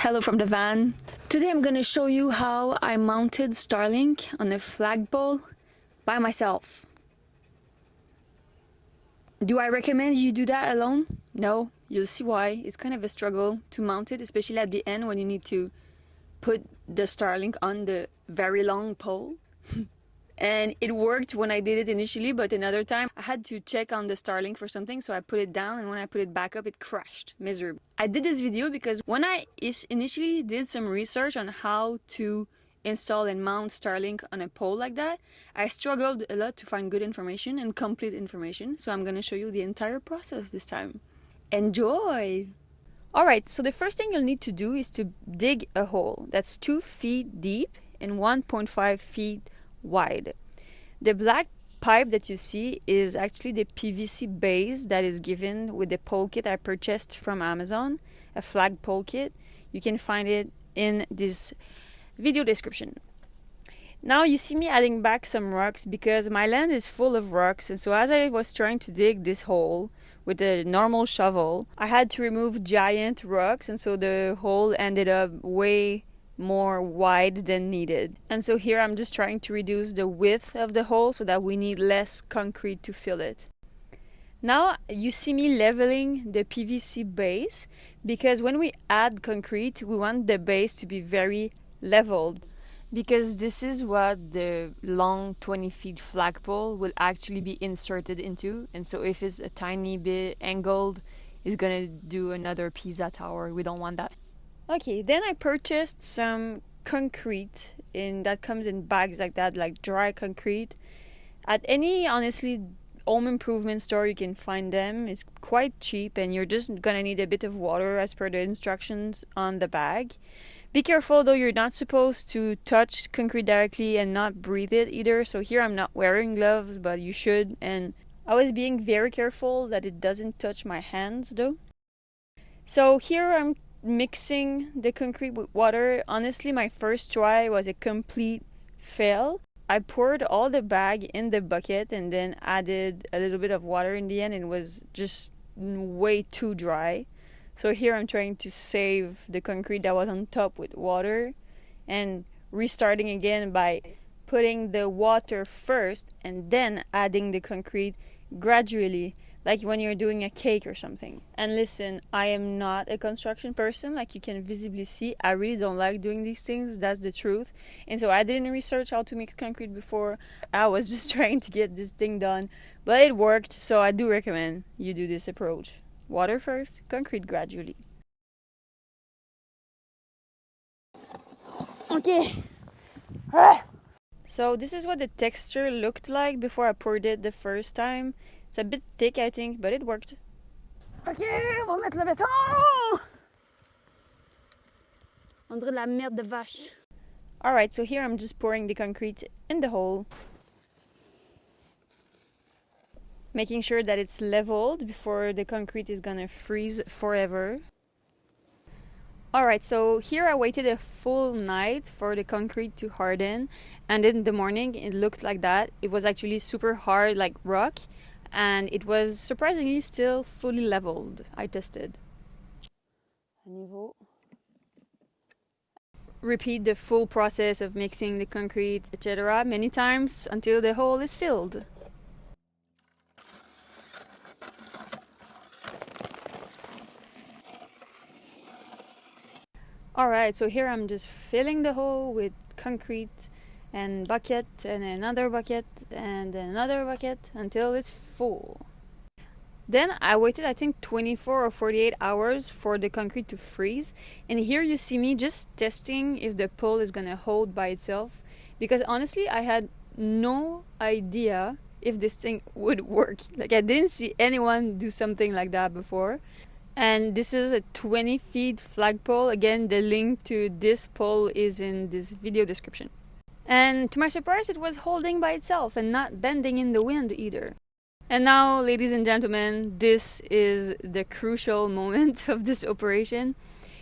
Hello from the van. Today I'm gonna show you how I mounted Starlink on a flagpole by myself. Do I recommend you do that alone? No, you'll see why. It's kind of a struggle to mount it, especially at the end when you need to put the Starlink on the very long pole. And it worked when I did it initially, but another time I had to check on the Starlink for something, so I put it down, and when I put it back up, it crashed miserably. I did this video because when I initially did some research on how to install and mount Starlink on a pole like that, I struggled a lot to find good information and complete information, so I'm gonna show you the entire process this time. Enjoy! Alright, so the first thing you'll need to do is to dig a hole that's 2 feet deep and 1.5 feet wide. The black pipe that you see is actually the PVC base that is given with the pole kit I purchased from Amazon, a flag pole kit. You can find it in this video description. Now you see me adding back some rocks because my land is full of rocks, and so as I was trying to dig this hole with a normal shovel, I had to remove giant rocks, and so the hole ended up way more wide than needed. And so here I'm just trying to reduce the width of the hole so that we need less concrete to fill it. Now you see me leveling the PVC base because when we add concrete, we want the base to be very leveled, because this is what the long 20 feet flagpole will actually be inserted into. And so if it's a tiny bit angled, it's gonna do another Pisa tower. We don't want that. Okay, then I purchased some concrete that comes in bags like that, like dry concrete. At any, honestly, home improvement store you can find them. It's quite cheap, and you're just gonna need a bit of water as per the instructions on the bag. Be careful though, you're not supposed to touch concrete directly and not breathe it either. So here I'm not wearing gloves, but you should. And I was being very careful that it doesn't touch my hands though. So here I'm mixing the concrete with water. Honestly, my first try was a complete fail. I poured all the bag in the bucket and then added a little bit of water in the end, and it was just way too dry. So here I'm trying to save the concrete that was on top with water and restarting again by putting the water first and then adding the concrete gradually, like when you're doing a cake or something. And listen, I am not a construction person, like you can visibly see. I really don't like doing these things, that's the truth. And so I didn't research how to mix concrete before. I was just trying to get this thing done, but it worked, so I do recommend you do this approach. Water first, concrete gradually. Okay. So this is what the texture looked like before I poured it the first time. It's a bit thick, I think, but it worked. Ok, on va mettre le béton! On dirait de la merde de vache. Alright, so here I'm just pouring the concrete in the hole, making sure that it's leveled before the concrete is gonna freeze forever. Alright, so here I waited a full night for the concrete to harden, and in the morning it looked like that. It was actually super hard, like rock, and it was surprisingly still fully leveled. I tested. Repeat the full process of mixing the concrete, etc. many times until the hole is filled. Alright, so here I'm just filling the hole with concrete and bucket and another bucket and another bucket until it's full. Then I waited, I think 24 or 48 hours for the concrete to freeze, and here you see me just testing if the pole is gonna hold by itself, because honestly I had no idea if this thing would work. Like, I didn't see anyone do something like that before. And this is a 20 feet flagpole. Again, the link to this pole is in this video description. And to my surprise, it was holding by itself and not bending in the wind either. And now, ladies and gentlemen, this is the crucial moment of this operation.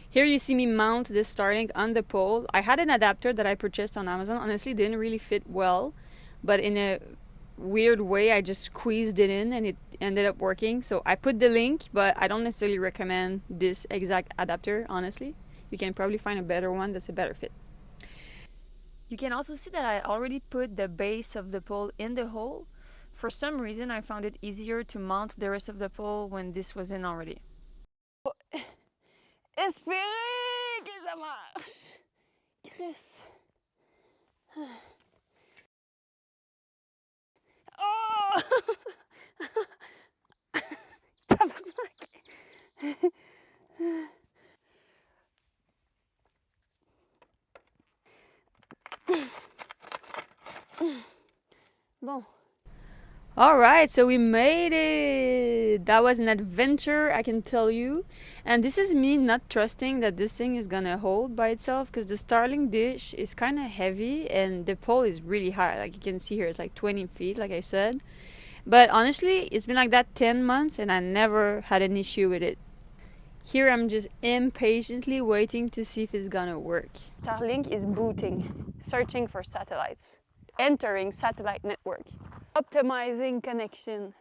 Here you see me mount the Starlink on the pole. I had an adapter that I purchased on Amazon. Honestly, it didn't really fit well, but in a weird way I just squeezed it in and it ended up working. So I put the link, but I don't necessarily recommend this exact adapter, honestly. You can probably find a better one that's a better fit. You can also see that I already put the base of the pole in the hole. For some reason, I found it easier to mount the rest of the pole when this was in already. Espérez que ça marche! Chris! Oh! Tabarnak! Bon. Alright, so we made it! That was an adventure, I can tell you. And this is me not trusting that this thing is gonna hold by itself, because the Starlink dish is kind of heavy and the pole is really high. Like you can see here, it's like 20 feet, like I said. But honestly, it's been like that 10 months and I never had an issue with it. Here I'm just impatiently waiting to see if it's gonna work. Starlink is booting, searching for satellites, entering satellite network, optimizing connection.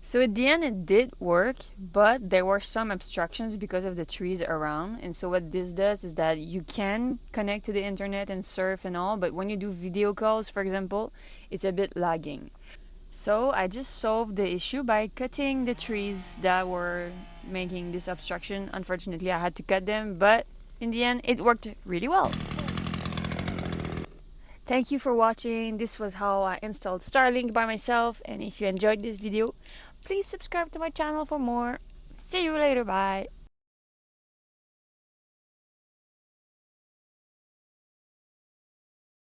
So at the end it did work, but there were some obstructions because of the trees around. And so what this does is that you can connect to the internet and surf and all, but when you do video calls, for example, it's a bit lagging. So I just solved the issue by cutting the trees that were making this obstruction. Unfortunately, I had to cut them, but in the end, it worked really well. Thank you for watching. This was how I installed Starlink by myself. And if you enjoyed this video, please subscribe to my channel for more. See you later. Bye.